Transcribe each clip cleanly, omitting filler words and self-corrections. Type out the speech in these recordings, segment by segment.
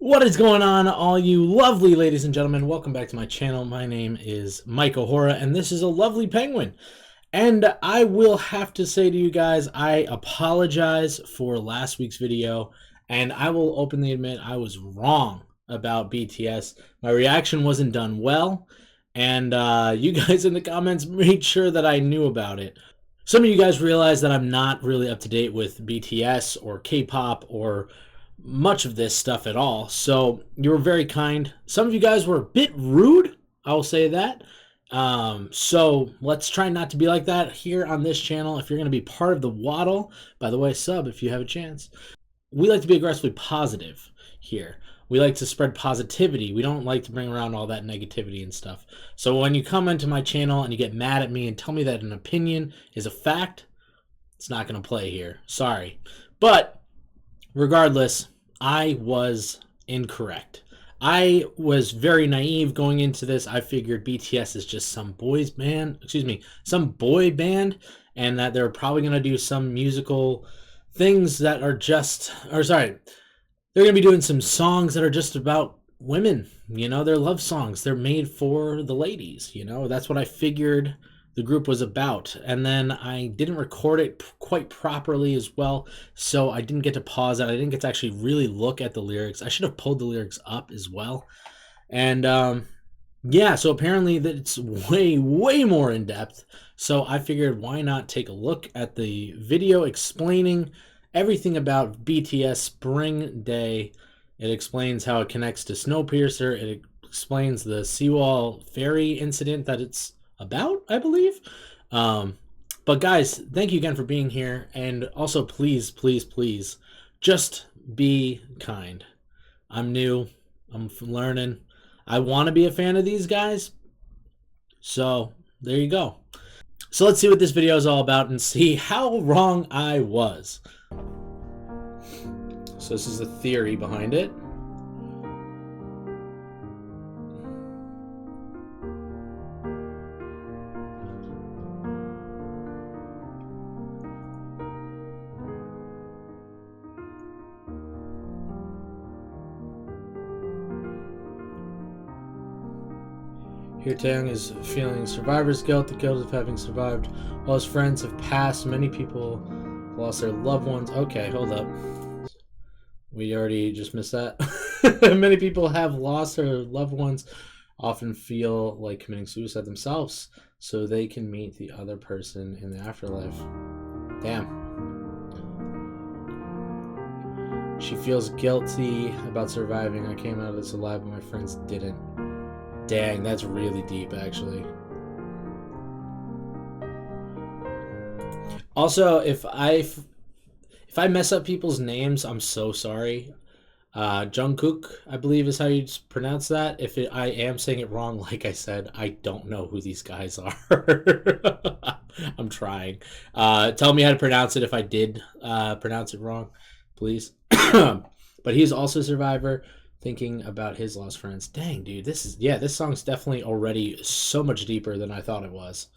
What is going on, all you lovely ladies and gentlemen? Welcome back to my channel. My name is Mike O'Hora, and this is a lovely penguin. And I will have to say to you guys, I apologize for last week's video, and I will openly admit I was wrong about BTS. My reaction wasn't done well, and you guys in the comments made sure that I knew about it. Some of you guys realize that I'm not really up to date with BTS or K-pop or much of this stuff at all. So you were very kind. Some of you guys were a bit rude. I will say that. So let's try not to be like that here on this channel. If you're going to be part of the waddle, by the way, sub if you have a chance. We like to be aggressively positive here. We like to spread positivity. We don't like to bring around all that negativity and stuff. So when you come into my channel and you get mad at me and tell me that an opinion is a fact, it's not going to play here. Sorry. But regardless, I was incorrect. I was very naive going into this. I figured BTS is just some boy band, and that they're probably going to do some musical things that are just, or sorry, they're going to be doing some songs that are just about women. You know, they're love songs. They're made for the ladies. You know, that's what I figured the group was about. And then I didn't record it quite properly as well, so I didn't get to pause it. I didn't get to actually really look at the lyrics. I should have pulled the lyrics up as well. And yeah, so apparently that it's way more in depth. So I figured, why not take a look at the video explaining everything about BTS Spring Day. It explains how it connects to Snowpiercer. It explains the Seawall ferry incident that it's about, I believe. But guys, thank you again for being here. And also, please, just be kind. I'm new. I'm learning. I want to be a fan of these guys. So there you go. So let's see what this video is all about and see how wrong I was. So this is the theory behind it. Here Taeyong is feeling survivor's guilt, the guilt of having survived. While his friends have passed, many people lost their loved ones. Okay, hold up. We already just missed that. Many people have lost their loved ones, often feel like committing suicide themselves so they can meet the other person in the afterlife. Damn. She feels guilty about surviving. I came out of this alive, but my friends didn't. Dang, that's really deep, actually. Also, if I mess up people's names, I'm so sorry. Jungkook, I believe is how you pronounce that. If I am saying it wrong, like I said, I don't know who these guys are. I'm trying. Tell me how to pronounce it if I did pronounce it wrong, please. But he's also a survivor, thinking about his lost friends. Dang, dude, this song's definitely already so much deeper than I thought it was.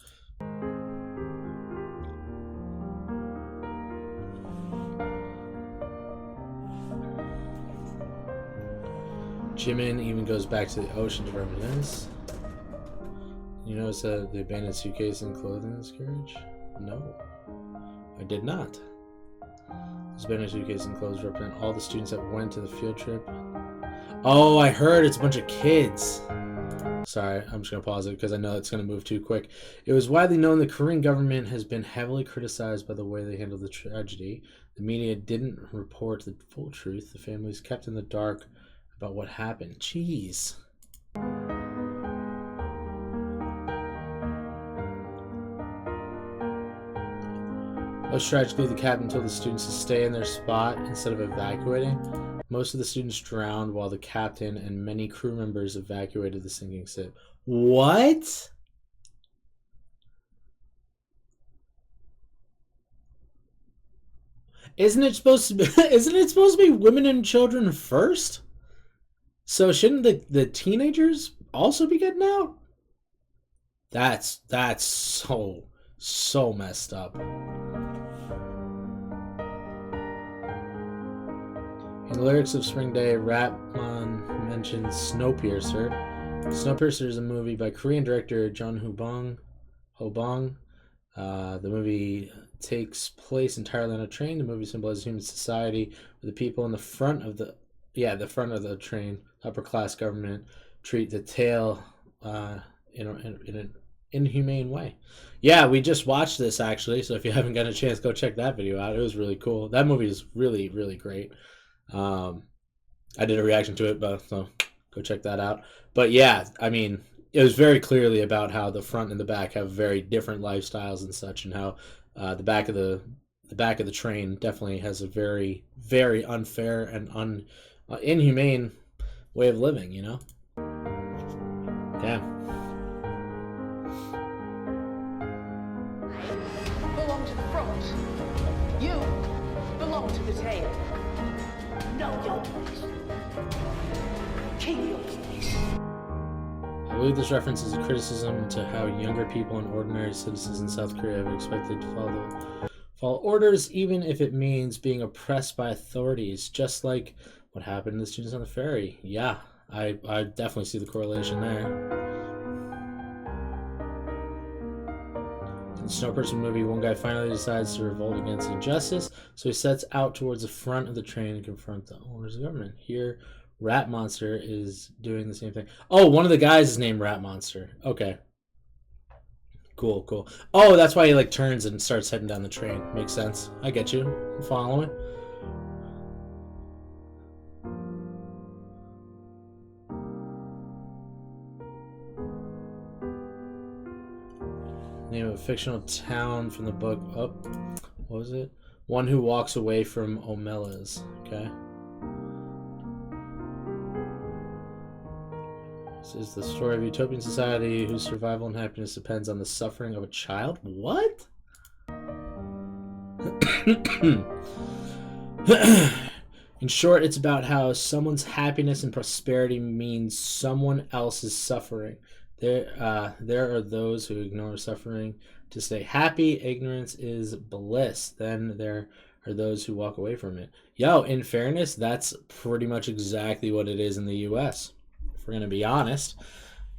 Jimin even goes back to the ocean to reminisce. You notice the abandoned suitcase and clothing in this carriage? No, I did not. This abandoned suitcase and clothes represent all the students that went to the field trip. Oh, I heard it's a bunch of kids. Sorry, I'm just going to pause it because I know it's going to move too quick. It was widely known the Korean government has been heavily criticized by the way they handled the tragedy. The media didn't report the full truth. The families kept in the dark about what happened. Jeez. Most tragically, the captain told the students to stay in their spot instead of evacuating. Most of the students drowned while the captain and many crew members evacuated the sinking ship. What? Isn't it supposed to be women and children first? So shouldn't the teenagers also be getting out? That's so messed up. In the lyrics of Spring Day, Rapman mentions Snowpiercer. Snowpiercer is a movie by Korean director John Ho-bong. The movie takes place entirely on a train. The movie symbolizes human society, where the people in the front of the the train, upper class government, treat the tail in an inhumane way. Yeah, we just watched this actually, so if you haven't got a chance, go check that video out. It was really cool. That movie is really, really great. I did a reaction to it, but so go check that out. But yeah, I mean, it was very clearly about how the front and the back have very different lifestyles and such, and how the back of the train definitely has a very, very unfair and inhumane way of living. You know? Yeah. Belong to the front. You belong to the tail. Know your place. Keep your place. I believe this reference is a criticism to how younger people and ordinary citizens in South Korea are expected to follow orders, even if it means being oppressed by authorities, just like what happened to the students on the ferry. Yeah, I definitely see the correlation there. In the Snowpiercer movie, one guy finally decides to revolt against injustice, so he sets out towards the front of the train to confront the owners of the government. Here, Rat Monster is doing the same thing. Oh, one of the guys is named Rat Monster. Okay. Cool, cool. Oh, that's why he like turns and starts heading down the train. Makes sense. I get you. I'm following. Name of a fictional town from the book. Oh, what was it? One who walks away from Omelas. Okay. This is the story of a utopian society whose survival and happiness depends on the suffering of a child. What? In short, it's about how someone's happiness and prosperity means someone else's suffering. There are those who ignore suffering to stay happy. Ignorance is bliss. Then there are those who walk away from it. Yo, in fairness, that's pretty much exactly what it is in the U.S. If we're going to be honest.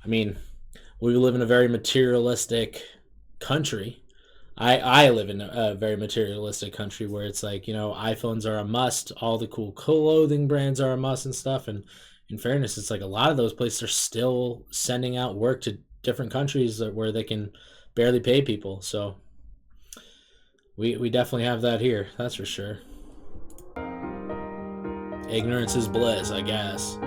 I mean, we live in a very materialistic country. I live in a very materialistic country where it's like, you know, iPhones are a must. All the cool clothing brands are a must and stuff. And in fairness, it's like a lot of those places are still sending out work to different countries where they can barely pay people. So we definitely have that here. That's for sure. Ignorance is bliss, I guess.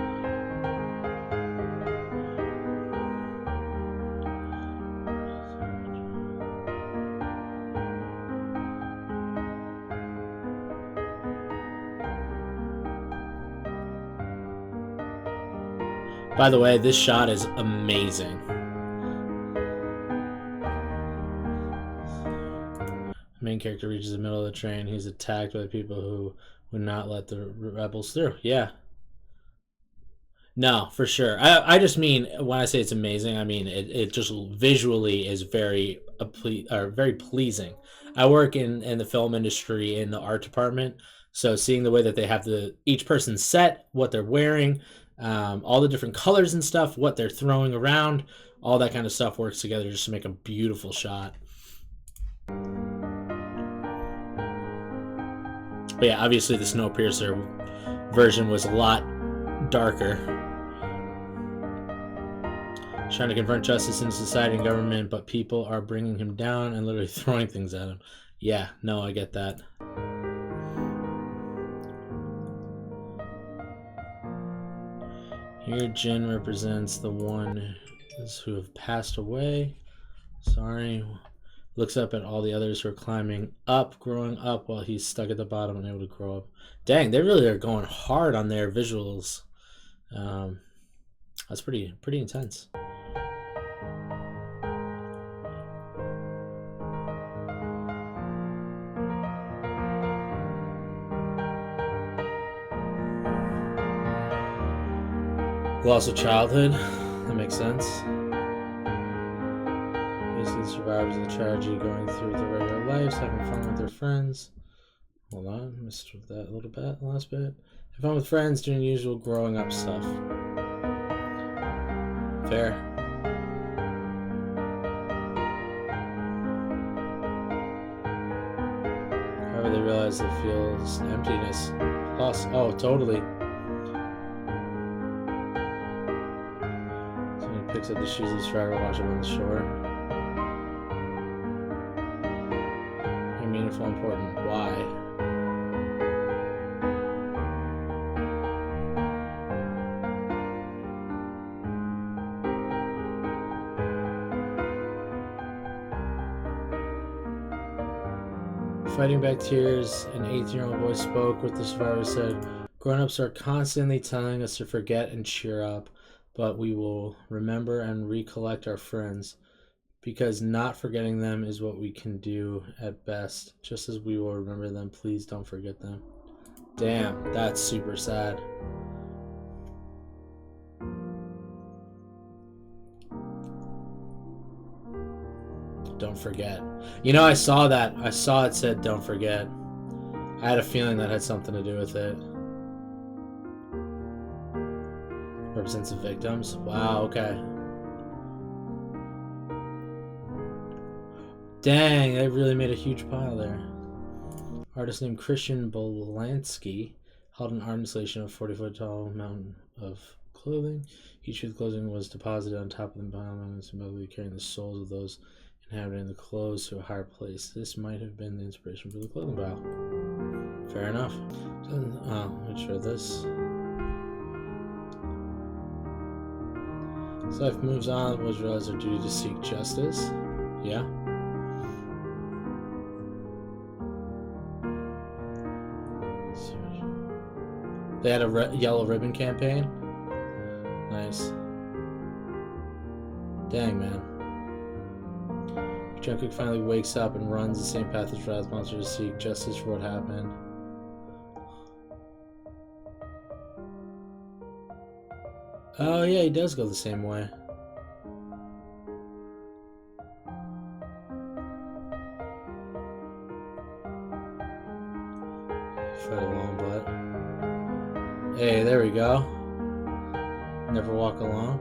By the way, this shot is amazing. The main character reaches the middle of the train. He's attacked by the people who would not let the rebels through. Yeah. No, for sure. I just mean, when I say it's amazing, I mean it just visually is very very pleasing. I work in the film industry in the art department, so seeing the way that they have each person set, what they're wearing, all the different colors and stuff, what they're throwing around, all that kind of stuff works together just to make a beautiful shot. But yeah, obviously the Snowpiercer version was a lot darker. Trying to confront justice in society and government, but people are bringing him down and literally throwing things at him. Yeah, no, I get that. Here, Jin represents the ones who have passed away. Sorry. Looks up at all the others who are climbing up, growing up, while he's stuck at the bottom and able to grow up. Dang, they really are going hard on their visuals. That's pretty intense. Loss of childhood. That makes sense. Basically, the survivors of the tragedy going through their regular lives, having fun with their friends. Hold on, missed that little bit, last bit. Have fun with friends, doing the usual growing up stuff. Fair. However, they realize it feels emptiness. Loss. Oh, totally. Someone picks up the shoes of his driver, watch them on the shore. They're meaningful, important. Why? Fighting back tears, an 18-year-old boy spoke with the survivor, said, "Grown-ups are constantly telling us to forget and cheer up, but we will remember and recollect our friends, because not forgetting them is what we can do at best. Just as we will remember them, please don't forget them." Damn, that's super sad. Don't forget. You know, I saw that. I saw it said don't forget. I had a feeling that had something to do with it. Represents the victims. Wow, okay. Dang, they really made a huge pile there. Artist named Christian Bolansky held an art installation of a 40-foot tall mountain of clothing. Each of the clothing was deposited on top of the pile, symbolically carrying the souls of those inhabiting the clothes to a higher place. This might have been the inspiration for the clothing pile. Fair enough. Let's show this. So life moves on. The boys realize their duty to seek justice. Yeah. They had a yellow ribbon campaign. Nice. Dang, man. Jungkook finally wakes up and runs the same path as Wrath Monster to seek justice for what happened. Oh yeah, he does go the same way. Fight alone, but hey, there we go. Never walk alone.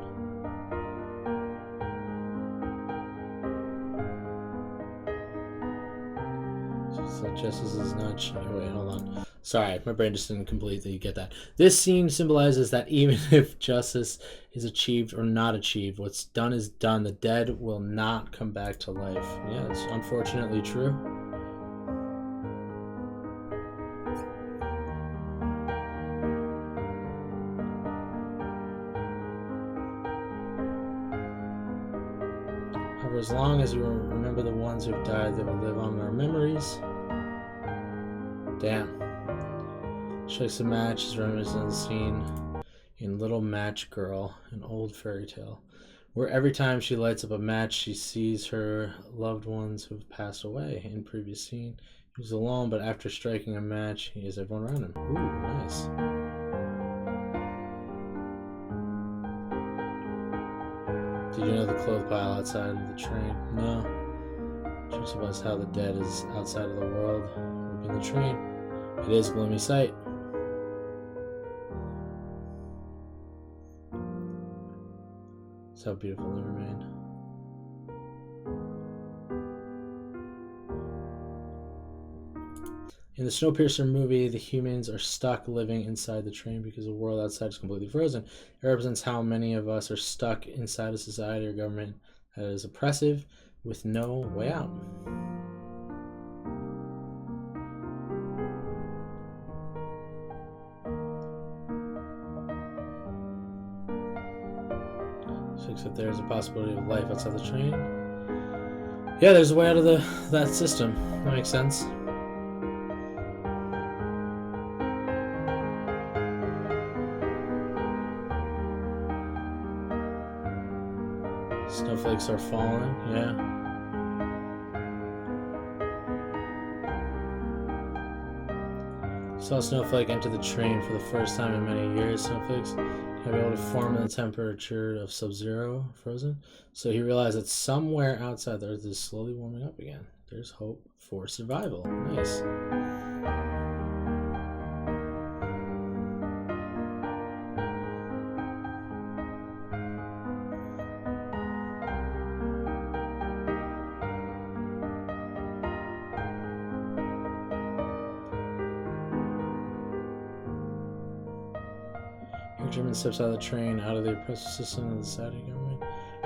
So justice is not cheating. Wait, hold on. Sorry, my brain just didn't completely get that. This scene symbolizes that even if justice is achieved or not achieved, what's done is done. The dead will not come back to life. Yeah, it's unfortunately true. However, as long as you remember the ones who've died, they will live on in our memories. Damn. Strikes a match is reminiscent of the scene in Little Match Girl, an old fairy tale, where every time she lights up a match, she sees her loved ones who have passed away. In previous scene, he was alone, but after striking a match, he has everyone around him. Ooh, nice. Did you know the clothes pile outside of the train? No. Just about how the dead is outside of the world, in the train. It is a gloomy sight. That's how beautiful they remain. In the Snowpiercer movie, the humans are stuck living inside the train because the world outside is completely frozen. It represents how many of us are stuck inside a society or government that is oppressive with no way out. So except there's a possibility of life outside the train. Yeah, there's a way out of that system. That makes sense. Snowflakes are falling, yeah. Saw a snowflake enter the train for the first time in many years. Snowflakes can be able to form in the temperature of sub-zero, frozen. So he realized that somewhere outside the Earth is slowly warming up again. There's hope for survival. Nice. German steps out of the train, out of the oppressive system of the Saudi government.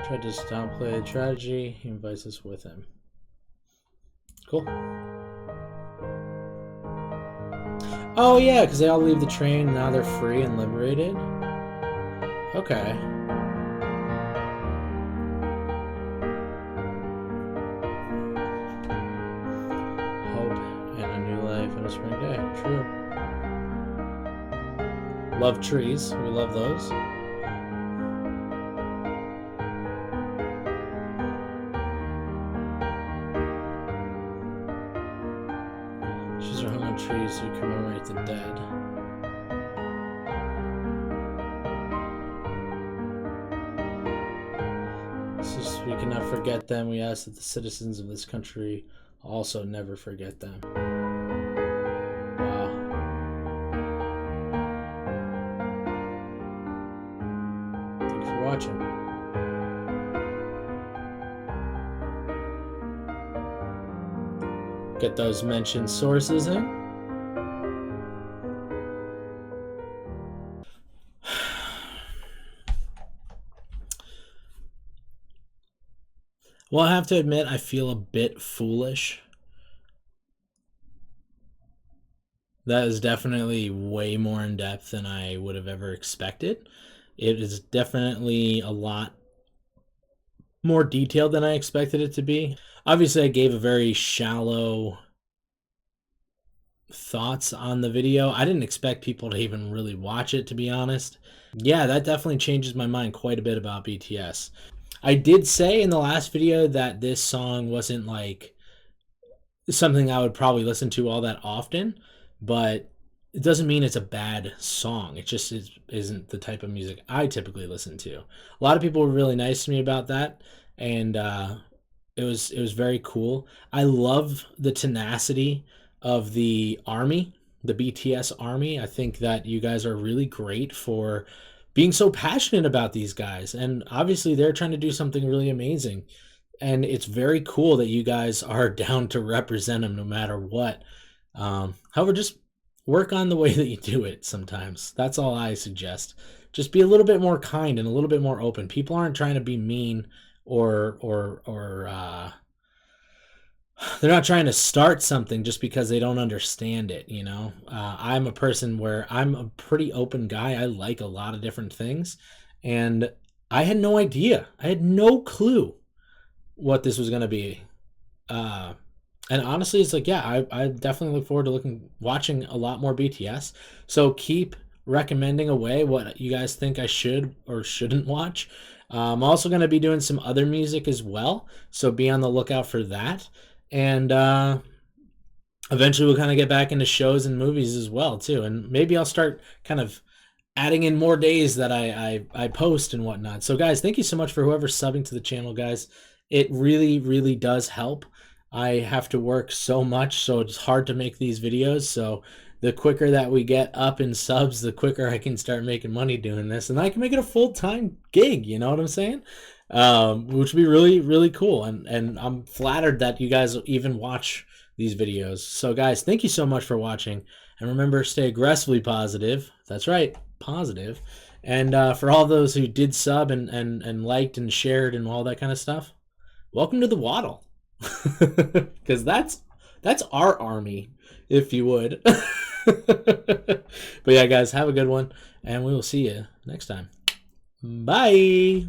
Tried to downplay the tragedy. He invites us with him. Cool. Oh yeah, because they all leave the train and now they're free and liberated. Okay. Hope and a new life on a spring day. True. Love trees. We love those. Trees are hung on trees to commemorate the dead. So we cannot forget them. We ask that the citizens of this country also never forget them. Wow. Thank you for watching. Get those mentioned sources in. Well, I have to admit, I feel a bit foolish. That is definitely way more in depth than I would have ever expected. It is definitely a lot more detailed than I expected it to be. Obviously, I gave a very shallow thoughts on the video. I didn't expect people to even really watch it, to be honest. Yeah, that definitely changes my mind quite a bit about BTS. I did say in the last video that this song wasn't like something I would probably listen to all that often, but it doesn't mean it's a bad song. It just isn't the type of music I typically listen to. A lot of people were really nice to me about that, and it was very cool. I love the tenacity of the army, the BTS army. I think that you guys are really great for being so passionate about these guys, and obviously they're trying to do something really amazing, and it's very cool that you guys are down to represent them no matter what. However, just work on the way that you do it sometimes. That's all I suggest. Just be a little bit more kind and a little bit more open. People aren't trying to be mean or they're not trying to start something just because they don't understand it, you know. I'm a person where I'm a pretty open guy. I like a lot of different things, and I had no idea. I had no clue what this was going to be. And honestly, it's like, yeah, I definitely look forward to watching a lot more BTS. So keep recommending away what you guys think I should or shouldn't watch. I'm also going to be doing some other music as well, so be on the lookout for that. And eventually we'll kind of get back into shows and movies as well too, and maybe I'll start kind of adding in more days that I post and whatnot. So guys, thank you so much for whoever's subbing to the channel, guys. It really does help. I have to work so much, so it's hard to make these videos. So the quicker that we get up in subs, the quicker I can start making money doing this, and I can make it a full-time gig, you know what I'm saying? Which would be really cool, and I'm flattered that you guys even watch these videos. So guys, thank you so much for watching, and remember, stay aggressively positive. That's right, positive. And for all those who did sub and liked and shared and all that kind of stuff, welcome to the Waddle. Because that's our army, if you would. But yeah, guys, have a good one, and we will see you next time. Bye.